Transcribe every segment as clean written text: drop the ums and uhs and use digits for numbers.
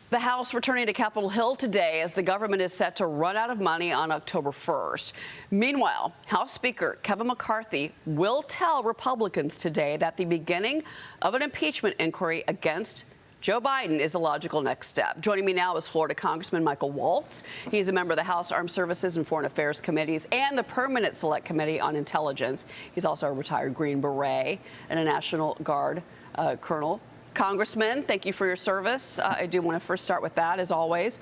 The House returning to Capitol Hill today as the government is set to run out of money on October 1st. Meanwhile, House Speaker Kevin McCarthy will tell Republicans today that the beginning of an impeachment inquiry against Joe Biden is the logical next step. Joining me now is Florida Congressman Michael Waltz. He's a member of the House Armed Services and Foreign Affairs Committees and the Permanent Select Committee on Intelligence. He's also a retired Green Beret and a National Guard colonel. Congressman, thank you for your service. I do want to first start with that, as always.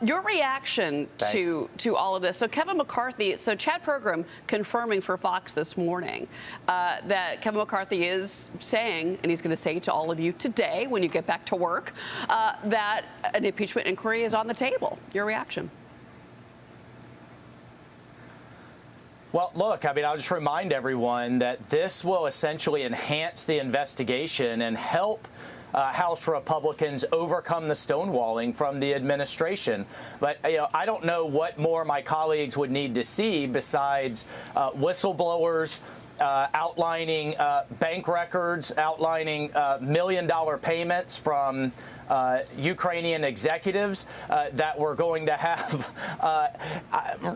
Your reaction to all of this. So Kevin McCarthy, so Chad Pergram confirming for Fox this morning that Kevin McCarthy is saying, and he's going to say to all of you today when you get back to work, that an impeachment inquiry is on the table. Your reaction? Well, look, I mean, I'll just remind everyone that this will essentially enhance the investigation and help House Republicans overcome the stonewalling from the administration. But, I don't know what more my colleagues would need to see besides whistleblowers outlining bank records, outlining million-dollar payments from Ukrainian executives that we're going to have,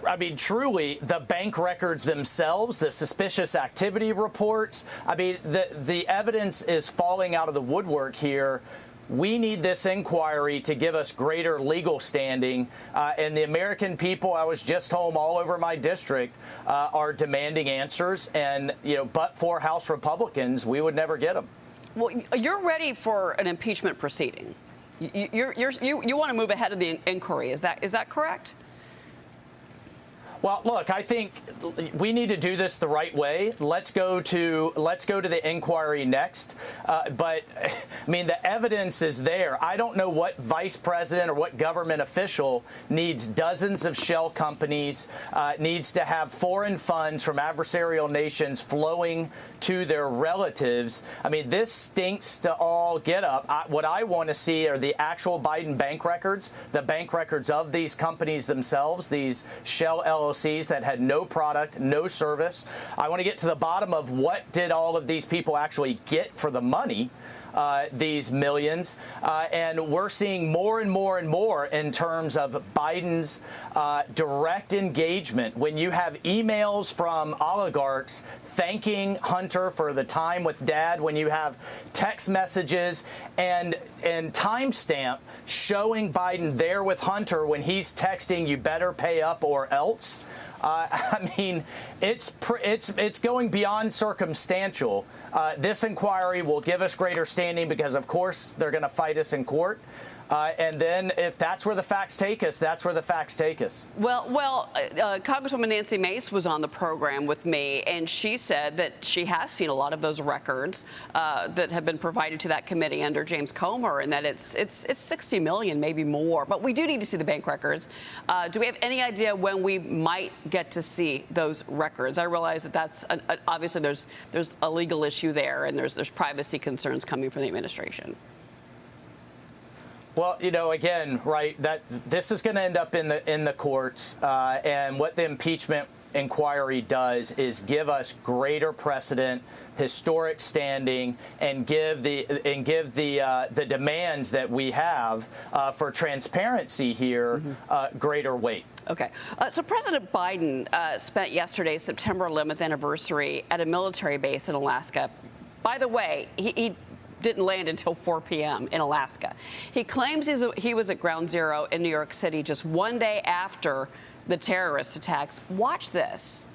I mean, truly, the bank records themselves, the suspicious activity reports. I mean, the evidence is falling out of the woodwork here. We need this inquiry to give us greater legal standing, and the American people, I was just home all over my district, are demanding answers, and, but for House Republicans, we would never get them. Well, you're ready for an impeachment proceeding. You want to move ahead of the inquiry. Is that correct? Well, look, I think we need to do this the right way. Let's go to the inquiry next. But I mean, the evidence is there. I don't know what vice president or what government official needs dozens of shell companies, needs to have foreign funds from adversarial nations flowing to their relatives. I mean, this stinks to all get up. What I want to see are the actual Biden bank records, the bank records of these companies themselves, these shell LLCs that had no product, no service. I want to get to the bottom of what did all of these people actually get for the money, these millions, and we're seeing more and more and more in terms of Biden's direct engagement. When you have emails from oligarchs thanking Hunter for the time with Dad, when you have text messages and timestamp showing Biden there with Hunter when he's texting, "You better pay up or else." I mean, it's going beyond circumstantial. This inquiry will give us greater standing because, of course, they're going to fight us in court. And then if that's where the facts take us, that's where the facts take us. Well, Congresswoman Nancy Mace was on the program with me, and she said that she has seen a lot of those records that have been provided to that committee under James Comer, and that it's 60 million, maybe more. But we do need to see the bank records. Do we have any idea when we might get to see those records? I realize that that's obviously there's a legal issue there, and there's privacy concerns coming from the administration. Well, again, right, that this is going to end up in the courts, and what the impeachment inquiry does is give us greater precedent, historic standing, and give the demands that we have for transparency here greater weight. Okay. So President Biden spent yesterday's September 11th anniversary at a military base in Alaska. By the way, he didn't land until 4 p.m. in Alaska. He claims he was at Ground Zero in New York City just one day after the terrorist attacks. Watch this.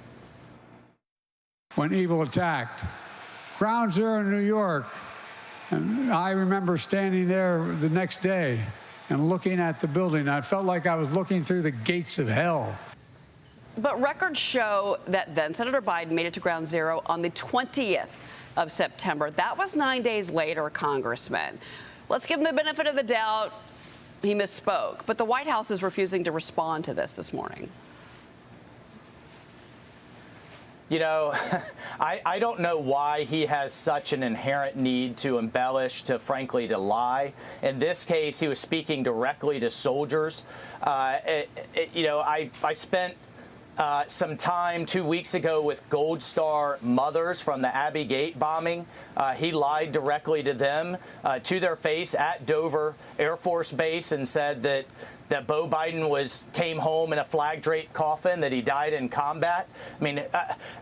When evil attacked, Ground Zero in New York, and I remember standing there the next day and looking at the building. I felt like I was looking through the gates of hell. But records show that then Senator Biden made it to Ground Zero on the 20th of September. That was 9 days later, Congressman. Let's give him the benefit of the doubt. He misspoke. But the White House is refusing to respond to this morning. I don't know why he has such an inherent need to embellish, frankly, to lie. In this case, he was speaking directly to soldiers. I spent some time 2 weeks ago with Gold Star mothers from the Abbey Gate bombing. He lied directly to them, to their face at Dover Air Force Base, and said that Beau Biden came home in a flag-draped coffin, that he died in combat. I mean,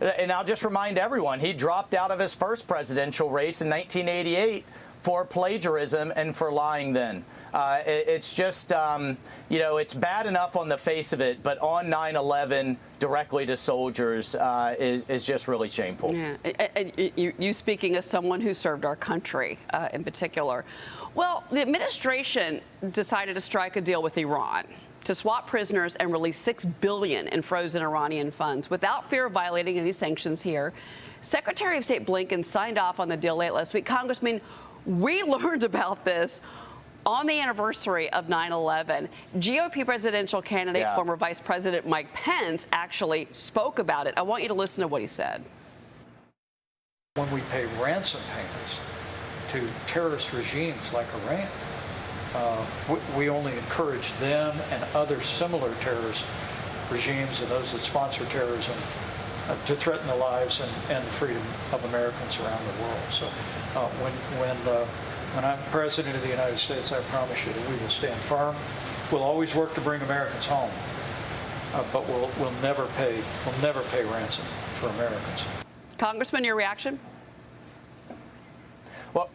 and I'll just remind everyone, he dropped out of his first presidential race in 1988 for plagiarism and for lying then. It's just, it's bad enough on the face of it, but on 9/11 directly to soldiers is just really shameful. Yeah, and you speaking as someone who served our country in particular. Well, the administration decided to strike a deal with Iran to swap prisoners and release $6 billion in frozen Iranian funds without fear of violating any sanctions here. Secretary of State Blinken signed off on the deal late last week. Congressman, we learned about this on the anniversary of 9/11. GOP presidential candidate, former Vice President Mike Pence, actually spoke about it. I want you to listen to what he said. When we pay ransom payments to terrorist regimes like Iran, we only encourage them and other similar terrorist regimes and those that sponsor terrorism to threaten the lives and the freedom of Americans around the world. So when I'm President of the United States, I promise you that we will stand firm. We'll always work to bring Americans home, but we'll never pay ransom for Americans. Congressman, your reaction? Well,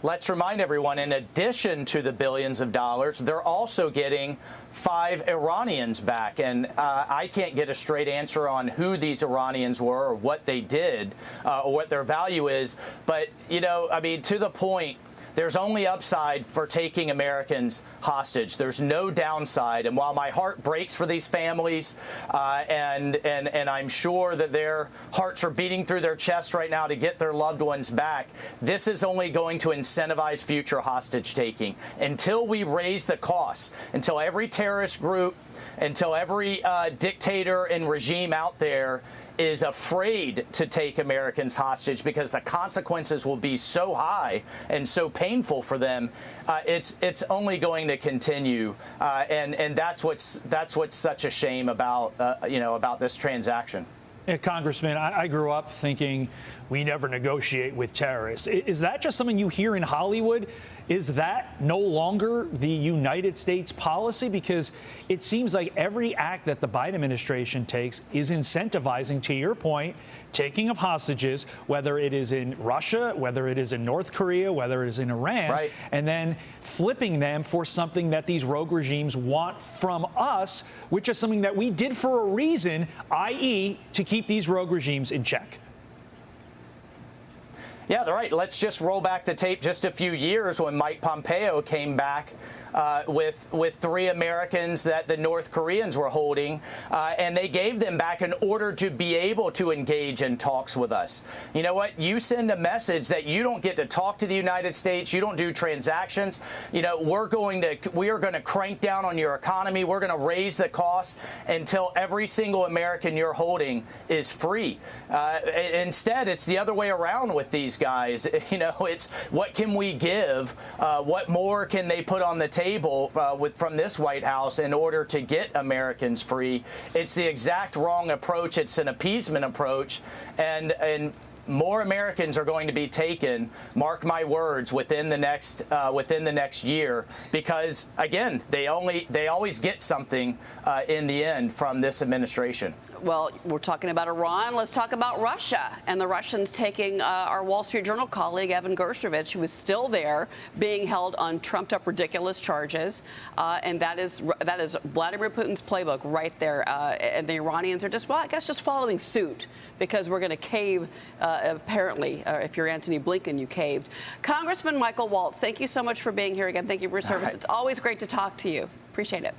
let's remind everyone, in addition to the billions of dollars, they're also getting 5 Iranians back. And I can't get a straight answer on who these Iranians were or what they did or what their value is. But, to the point, there's only upside for taking Americans hostage. There's no downside. And while my heart breaks for these families, and I'm sure that their hearts are beating through their chest right now to get their loved ones back, this is only going to incentivize future hostage taking. Until we raise the costs, until every terrorist group, until every dictator and regime out there is afraid to take Americans hostage because the consequences will be so high and so painful for them, it's only going to continue, and that's what's such a shame about about this transaction. Yeah, Congressman, I grew up thinking we never negotiate with terrorists. Is that just something you hear in Hollywood? Is that no longer the United States policy? Because it seems like every act that the Biden administration takes is incentivizing, to your point, taking of hostages, whether it is in Russia, whether it is in North Korea, whether it is in Iran, right, and then flipping them for something that these rogue regimes want from us, which is something that we did for a reason, i.e. to keep these rogue regimes in check. Yeah, they're right. Let's just roll back the tape just a few years when Mike Pompeo came back with 3 Americans that the North Koreans were holding, and they gave them back in order to be able to engage in talks with us. You know what? You send a message that you don't get to talk to the United States, you don't do transactions. We are going to crank down on your economy. We're going to raise the costs until every single American you're holding is free. Instead, it's the other way around with these guys. It's what can we give? What more can they put on the table from this White House in order to get Americans free? It's the exact wrong approach. It's an appeasement approach, and more Americans are going to be taken, mark my words, within the next year, because again, they always get something in the end from this administration. Well, we're talking about Iran. Let's talk about Russia and the Russians taking our Wall Street Journal colleague, Evan Gershkovich, who is still there, being held on trumped-up ridiculous charges. And that is Vladimir Putin's playbook right there. And the Iranians are just following suit because we're going to cave, apparently. If you're Antony Blinken, you caved. Congressman Michael Waltz, thank you so much for being here again. Thank you for your service. It's always great to talk to you. Appreciate it.